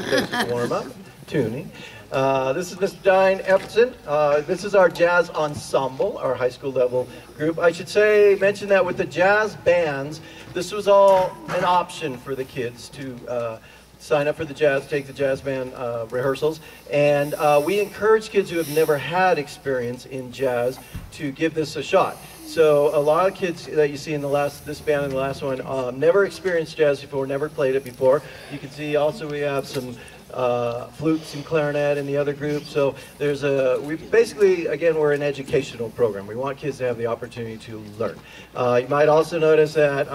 basic warm-up, tuning. This is Miss Diane Epson. This is our jazz ensemble, our high school level group. I should mention that with the jazz bands, this was all an option for the kids to sign up for the jazz, take the jazz band rehearsals. And we encourage kids who have never had experience in jazz to give this a shot. So a lot of kids that you see in this band and the last one never experienced jazz before, never played it before. You can see also we have some flutes and clarinet in the other group. So we basically, again, we're an educational program. We want kids to have the opportunity to learn. You might also notice that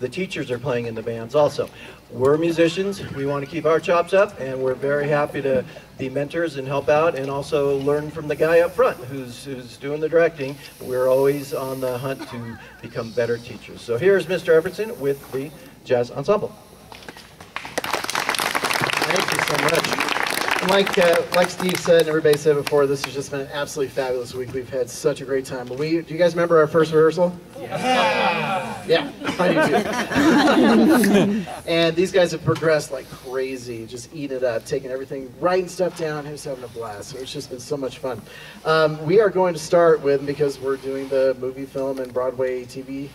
the teachers are playing in the bands also. We're musicians, we want to keep our chops up, and we're very happy to be mentors and help out and also learn from the guy up front who's doing the directing. We're always on the hunt to become better teachers. So here's Mr. Everson with the Jazz Ensemble. Thank you so much. And like Steve said and everybody said before, this has just been an absolutely fabulous week. We've had such a great time. But do you guys remember our first rehearsal? Yeah, I do too. And these guys have progressed like crazy, just eating it up, taking everything, writing stuff down, just having a blast. So it's just been so much fun. We are going to start with, because we're doing the movie, film, and Broadway TV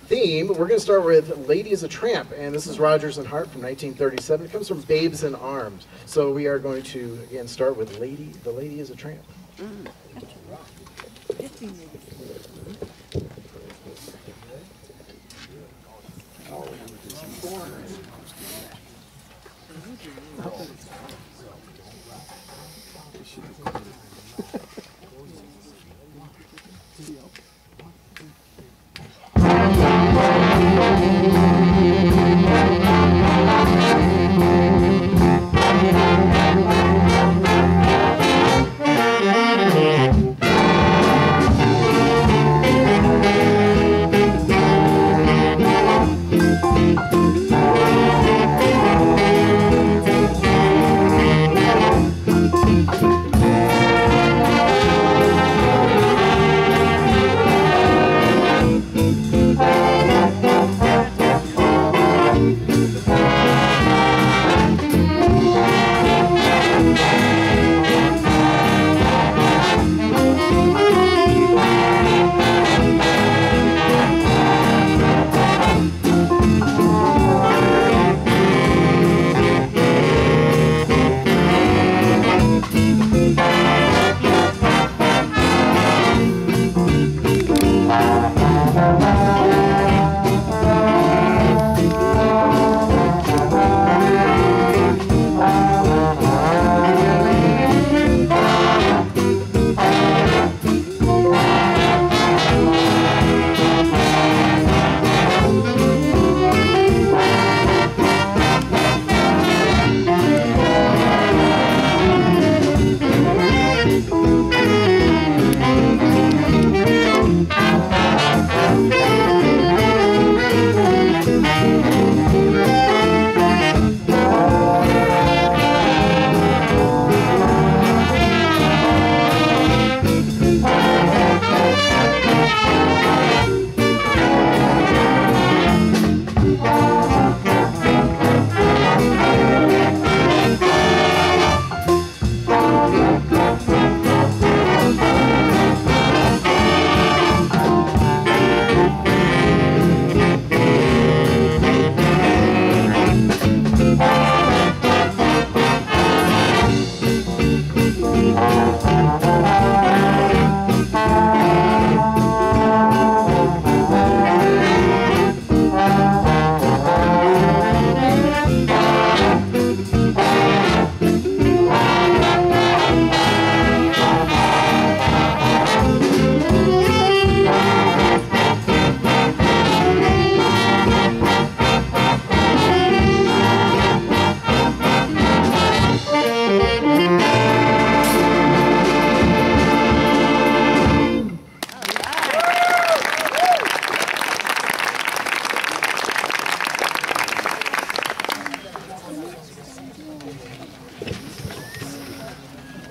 theme, we're going to start with Lady is a Tramp, and this is Rodgers and Hart from 1937. It comes from Babes in Arms. So we are going to, again, start with The Lady is a Tramp.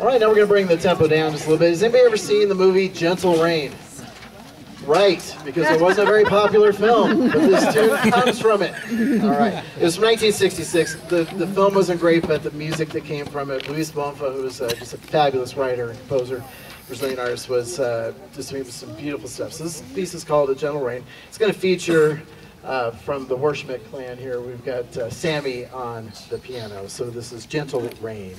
All right, now we're going to bring the tempo down just a little bit. Has anybody ever seen the movie Gentle Rain? Right, because it wasn't a very popular film, but this tune comes from it. All right. It was from 1966. The film wasn't great, but the music that came from it, Luis Bonfa, who was just a fabulous writer and composer, Brazilian artist, was just doing some beautiful stuff. So this piece is called A Gentle Rain. It's going to feature, from the Worshmick clan here, we've got Sammy on the piano. So this is Gentle Rain.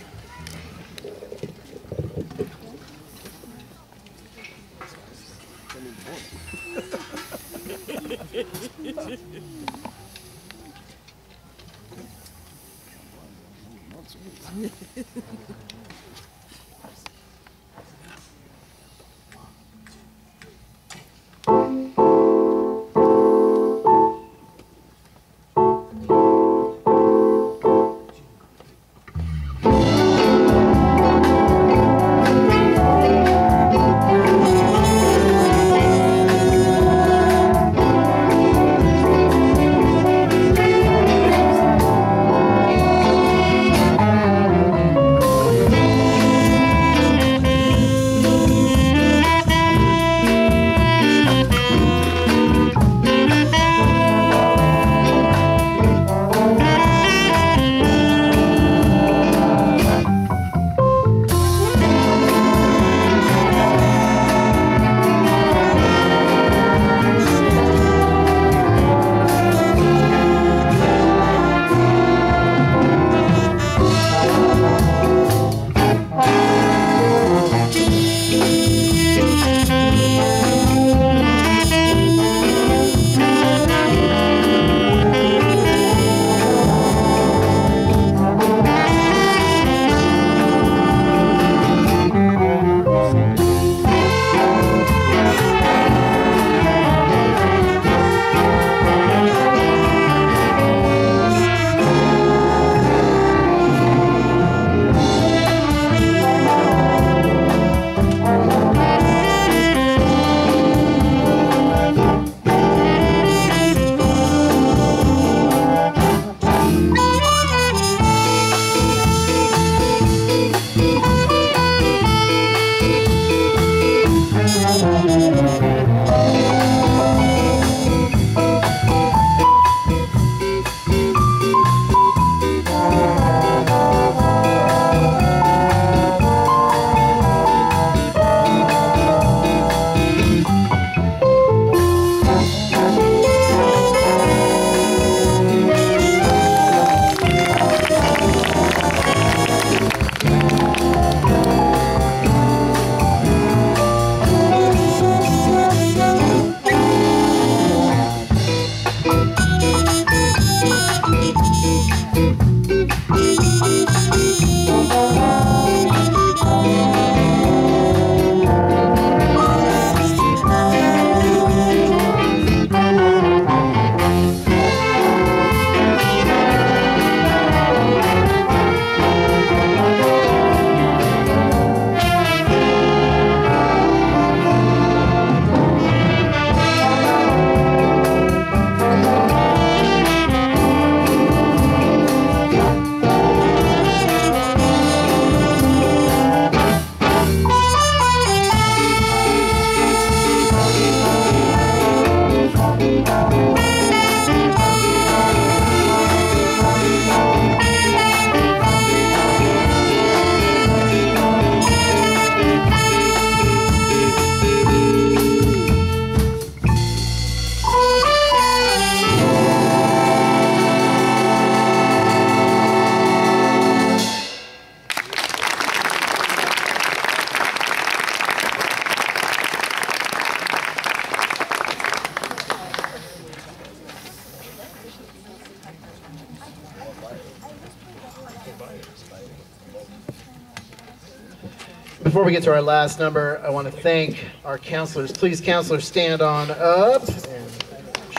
Before we get to our last number, I want to thank our counselors. Please, counselors, stand on up and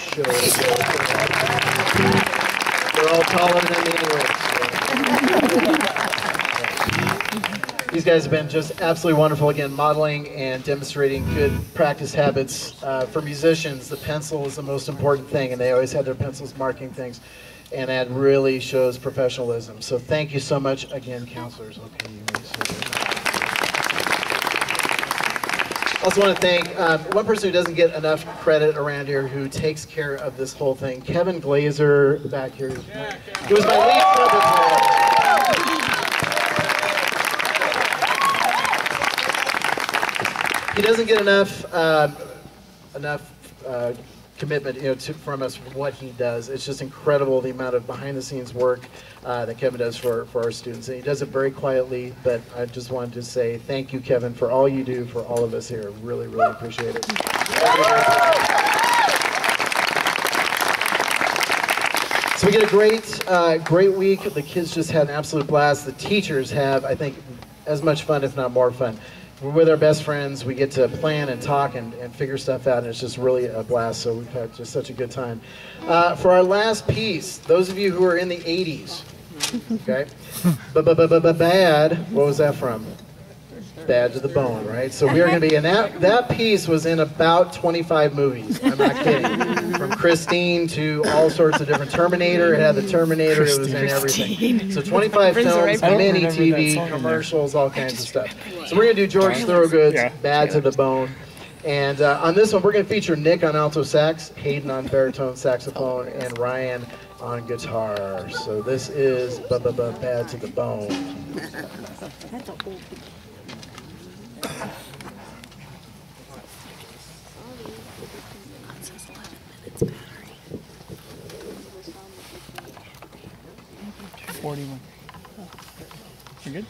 show. They're all taller than me anyway. So. These guys have been just absolutely wonderful, again, modeling and demonstrating good practice habits. For musicians, the pencil is the most important thing, and they always have their pencils marking things, and that really shows professionalism. So thank you so much again, counselors. Okay, you may sit. Also want to thank one person who doesn't get enough credit around here who takes care of this whole thing, Kevin Glazer back here. He was my lead trumpet player. He doesn't get enough commitment, from us for what he does. It's just incredible the amount of behind-the-scenes work that Kevin does for our students, and he does it very quietly. But I just wanted to say thank you, Kevin, for all you do for all of us here. Really, really appreciate it. So we get a great week. The kids just had an absolute blast. The teachers have, I think, as much fun, if not more fun. We're with our best friends. We get to plan and talk and figure stuff out, and it's just really a blast. So we've had just such a good time. For our last piece, those of you who are in the 80s, okay? Bad, what was that from? Bad to the Bone, right? So we are going to be, and that piece was in about 25 movies. I'm not kidding. From Christine to all sorts of different Terminator. It had the Terminator. It was in everything. So 25 films, mini TV, commercials, all kinds of stuff. So we're going to do George Thorogood's Bad to the Bone. And on this one, we're going to feature Nick on alto sax, Hayden on baritone saxophone, and Ryan on guitar. So this is Bad to the Bone. That's a whole 41. You good?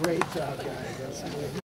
Great job, guys. That's